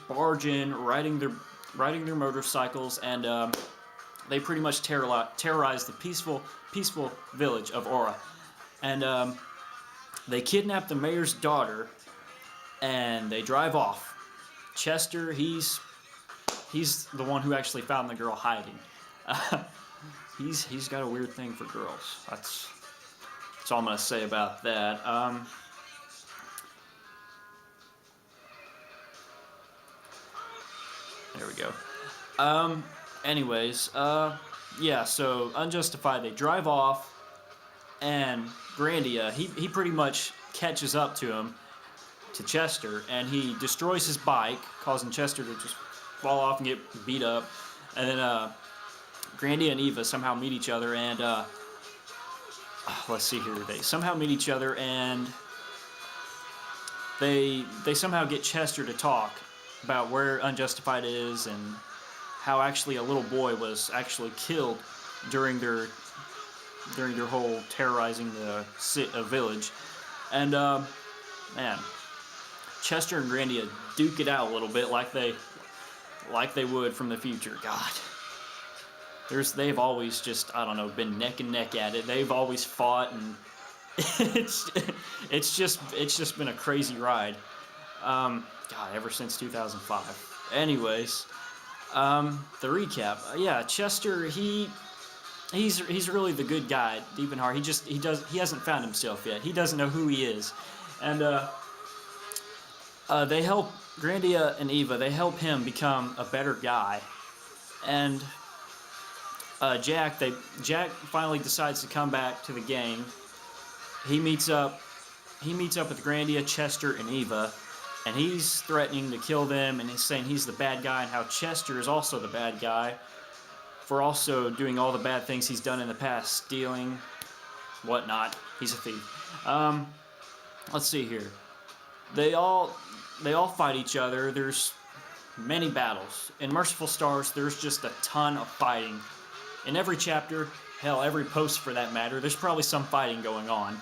barge in, riding their motorcycles, and they pretty much terrorize the peaceful village of Aura, and they kidnap the mayor's daughter, and they drive off. Chester, he's the one who actually found the girl hiding. He's got a weird thing for girls. That's all I'm gonna say about that. There we go. Anyways, yeah. So Unjustified, they drive off, and Grandia, he pretty much catches up to Chester, and he destroys his bike, causing Chester to just fall off and get beat up. And then Grandia and Eva somehow meet each other, and let's see here. They somehow meet each other, and they somehow get Chester to talk about where Unjustified is and how actually a little boy was actually killed during their whole terrorizing the village. And man, Chester and Grandia duke it out a little bit like they would from the future. God, they've always just, I don't know, been neck and neck at it. They've always fought, and it's just been a crazy ride. God, ever since 2005. Anyways, the recap. Yeah, Chester, he's really the good guy deep in heart. He hasn't found himself yet. He doesn't know who he is, and they help Grandia and Eva. They help him become a better guy, and Jack finally decides to come back to the gang. He meets up with Grandia, Chester, and Eva, and he's threatening to kill them, and he's saying he's the bad guy, and how Chester is also the bad guy for also doing all the bad things he's done in the past, stealing, whatnot. He's a thief. Let's see here. They all fight each other. There's many battles. In Merciful Stars, there's just a ton of fighting. In every chapter, hell, every post for that matter, there's probably some fighting going on.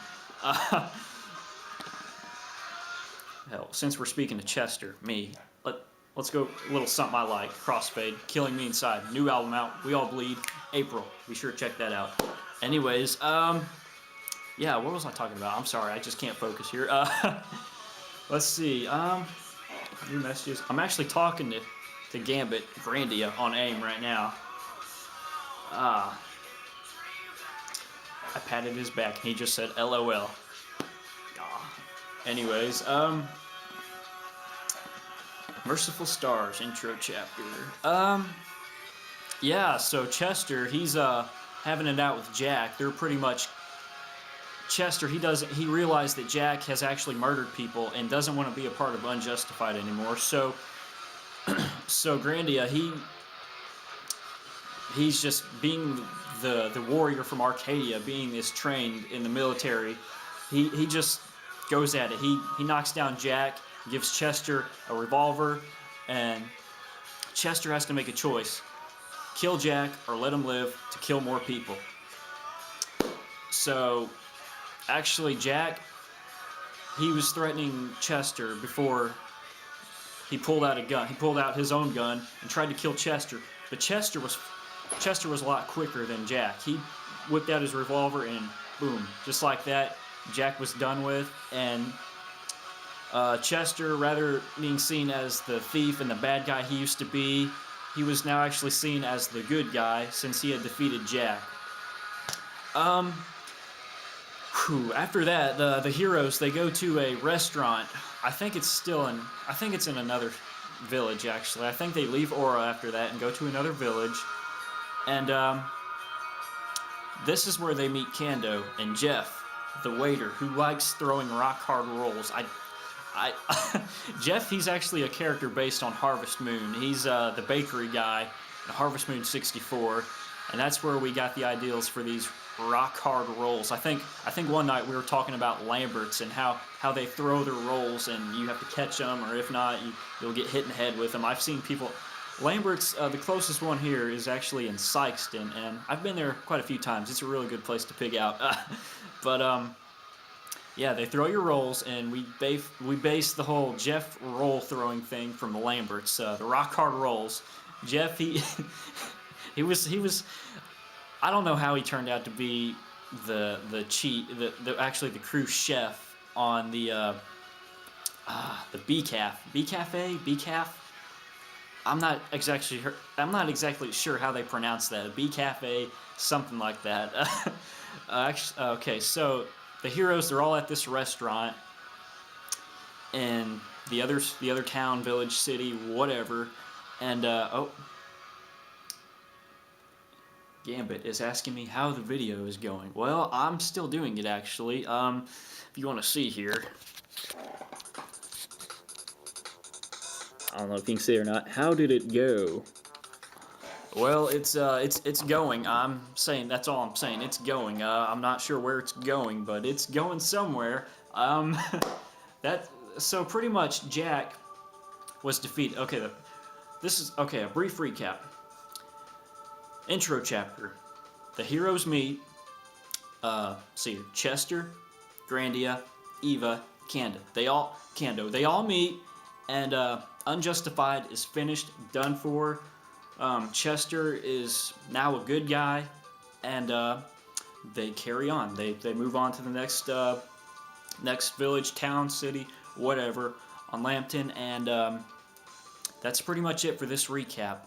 Hell, since we're speaking to Chester, let's go a little something I like. Crossfade, Killing Me Inside, new album out. We All Bleed, April. Be sure to check that out. Anyways, yeah, what was I talking about? I'm sorry, I just can't focus here. Let's see. New messages. I'm actually talking to Gambit Grandia on AIM right now. I patted his back and he just said LOL. Anyways, Merciful Stars intro chapter. Yeah, so Chester, he's having it out with Jack. They're pretty much Chester, he realized that Jack has actually murdered people and doesn't want to be a part of Unjustified anymore. So Grandia, he's just being the warrior from Arcadia, being this trained in the military. He just goes at it. He knocks down Jack, gives Chester a revolver, and Chester has to make a choice. Kill Jack or let him live to kill more people. So actually, Jack, he was threatening Chester before he pulled out a gun. He pulled out his own gun and tried to kill Chester. But Chester was a lot quicker than Jack. He whipped out his revolver and boom, just like that, Jack was done with. And Chester, rather being seen as the thief and the bad guy he used to be, he was now actually seen as the good guy since he had defeated Jack. After that, the heroes, they go to a restaurant. I think it's in another village, actually. I think they leave Aura after that and go to another village. And this is where they meet Kando and Jeff, the waiter, who likes throwing rock-hard rolls. Jeff, he's actually a character based on Harvest Moon. He's the bakery guy in Harvest Moon 64, and that's where we got the ideals for these rock-hard rolls. I think one night we were talking about Lamberts and how they throw their rolls and you have to catch them, or if not, you'll get hit in the head with them. I've seen people... Lamberts, the closest one here is actually in Sykeston, and I've been there quite a few times. It's a really good place to pig out. But Yeah, they throw your rolls, and we base the whole Jeff roll throwing thing from the Lamberts, the rock hard rolls. Jeff, he he was. I don't know how he turned out to be the actually the crew chef on the B Cafe. I'm not exactly sure how they pronounce that. B Cafe, something like that. Okay, so the heroes, they're all at this restaurant in the other town, village, city, whatever, and oh, Gambit is asking me how the video is going. Well, I'm still doing it actually. If you want to see here, I don't know if you can see it or not. How did it go? Well, it's going. I'm saying that's all I'm saying. It's going. I'm not sure where it's going, but it's going somewhere. That so pretty much Jack was defeated. Okay, this is okay. A brief recap. Intro chapter. The heroes meet. See, Chester, Grandia, Eva, Kando. They all meet, and Unjustified is finished, done for. Chester is now a good guy, and they carry on. They move on to the next village, town, city, whatever, on Lambton, and that's pretty much it for this recap.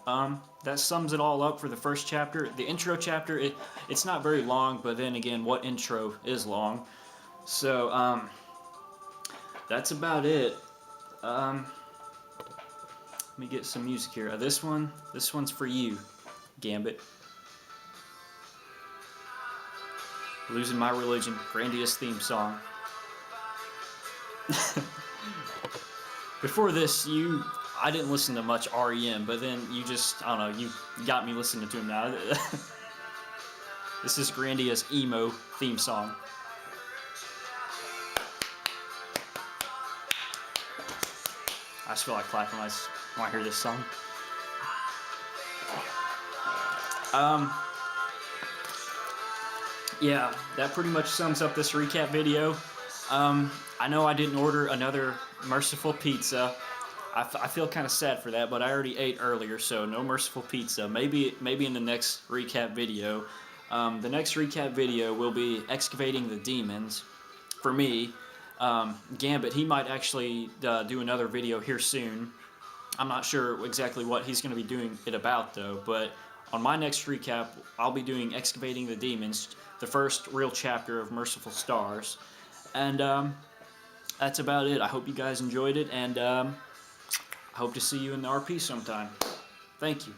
That sums it all up for the first chapter. The intro chapter, it's not very long, but then again, what intro is long? So, that's about it. Let me get some music here. This one's for you, Gambit. Losing My Religion, Grandia's theme song. Before this, I didn't listen to much REM, but then I don't know, you got me listening to him now. This is Grandia's emo theme song. I just feel like clapping when I hear this song. Yeah, that pretty much sums up this recap video. I know I didn't order another Merciful Pizza. I feel kind of sad for that, but I already ate earlier, so no Merciful Pizza. Maybe in the next recap video. The next recap video will be excavating the demons. For me, Gambit, he might actually do another video here soon. I'm not sure exactly what he's going to be doing it about, though, but on my next recap, I'll be doing Excavating the Demons, the first real chapter of Merciful Stars. And that's about it. I hope you guys enjoyed it, and I hope to see you in the RP sometime. Thank you.